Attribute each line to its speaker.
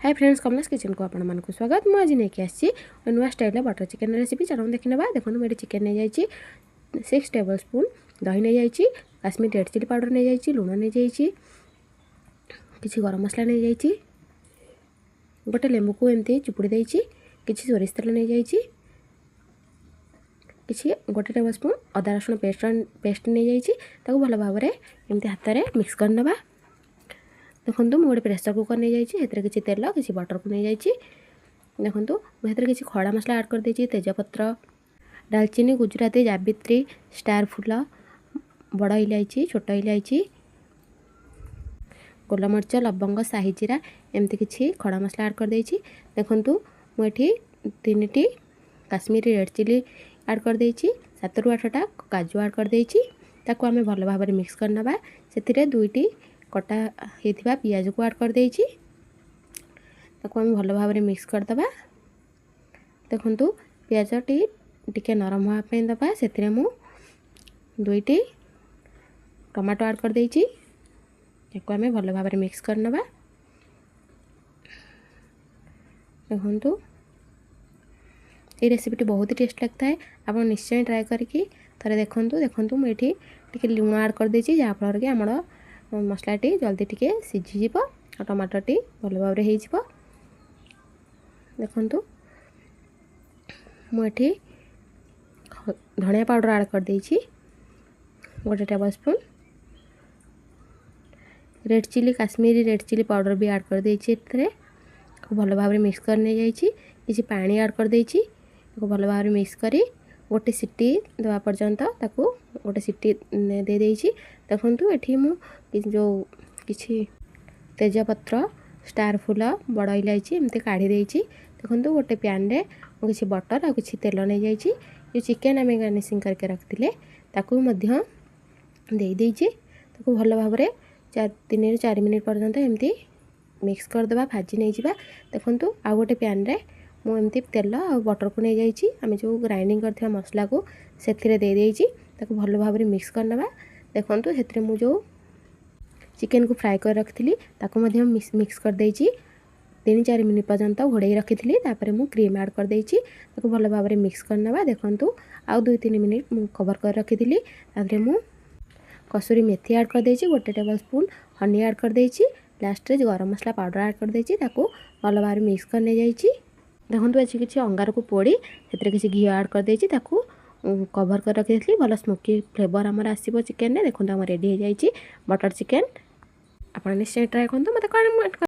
Speaker 1: Hi friends, Kamlesh kitchen को आपण मानक स्वागत। मुझे आज नहीं आसी नुआ स्टाइल बटर चिकेन रेसिपी चलो देखी ना। देखो मुझे चिकेन नहीं जाइए 6 टेबल स्पून दही नहीं जाइए, काश्मीर रेड चिली पाउडर नहीं जाइए, लुण नहीं जाइए, किसी गरम मसला नहीं जाइए, गोटे लेंबू को एमती चिपुड़ी देइछि, किसी सोरिष तेल नहीं जाइए, किसी गोटे टेबल स्पून अदा रसुण पेस्ट नहीं जाइए। भल भाव में एमती हाथ में मिक्स करनबा। देखो मुझे गोटे प्रेसर कुकर नहीं जाइए, किसी तेल किसी बटर को नहीं जाइए। देखो मुझे किसी खड़ा मसला ऐड कर देछि, तेजपत्र, दालचीनी, गुजराती, जावित्री, स्टार फूल, बड़ इलायची, छोट इलायची, गोलमरिच, लवंग, शाही जीरा एमती किसी खड़ा मसला ऐड कर देछि। देखो मुझे 3टी काश्मीरी रेड चिली ऐड कर देछि, 7 ରୁ 8टा काजू ऐड कर देछि। ताको आमे भल भाव में मिक्स करनबा। सेतिरे 2टी कटा होइथिबा पियाज को ऐड कर देछि, ताको आमे भल भाव में मिक्स कर दबा। देखंतु पियाज टिके नरम होआ पे दबा। सेतिरे मु 2टी टमाटो ऐड कर देछि, ताको आमे भल भाव में मिक्स करनबा। देखंतु ये रेसिपी बहुत ही टेस्ट लगता है, आप निश्चय ट्राए करके थरे देखंतु। देखंतु मैं ये टिके लुण ऐड कर देछि, जहाँ फल कि आमर मसलाटी जल्दी टिके सीझीज और टमाटोटी भल भाव में हो। देखंतु मुझे धनिया पाउडर ऐड कर देछि, गोटे tablespoon red chilli, Kashmiri red chilli powder भी ऐड कर देछि। भल भाव में मिक्स करने जाइए, किसी पानी ऐड कर देछि, भल भाव में मिक्स करी गोटे सीटी देवा पर्यंत ताकू गोटे सीटी दे देछि। देखंतु एठी मु जो किसी तेजपत्र, स्टार फूल, बड़ इलायची एमती काढ़ी देछि। देखंतु गोटे पैन रे किसी बटर और किसी तेल नहीं जाइए। जो चिकेन आम गार्निशिंग करके रखिले ताकू मध्य दे देछि। ताकू भल भाव में 3 ରୁ 4 मिनिट पर्यंत एमती मिक्स करदे, भाजी नहीं जावा। देखंतु आ गोटे पैन रे मु एमती तेल और बटर को नहीं जाइए, आम जो ग्राइंडिंग करथिबा मसला को सेथिरे दे देछि, ताकू भल भाव में मिक्स करनबा। देखंतु सेथिरे मु जो चिकेन को फ्राए कर रखिली ताकू मध्य मिक्स कर देछि। 3-4 मिनिट पर्यंत घोड़े रखिली, तापर मु क्रीम ऐड कर देछि, ताकू भल भाव में मिक्स करनबा। देखंतु आउ 2-3 मिनिट मु कवर कर रखिली, तापर मु कसूरी मेथी ऐड कर देछि, गोटे टेबल स्पून हनी ऐड कर देछि, लास्ट रे गरम मसला पाउडर ऐड कर देछि, ताकू भल भाव में मिक्स करने जाइछि। देखंतु आज किसी अंगार को पोड़ी से किसी घी ऐड कर देछि, ताकू कवर कर रखी भल स्मोकी फ्लेवर आमर आसीबो चिकेन रे। देखंतु हम रेडी हो जाइछि बटर चिकेन। आप निश्चय ट्राए करंतु, मते कमेंट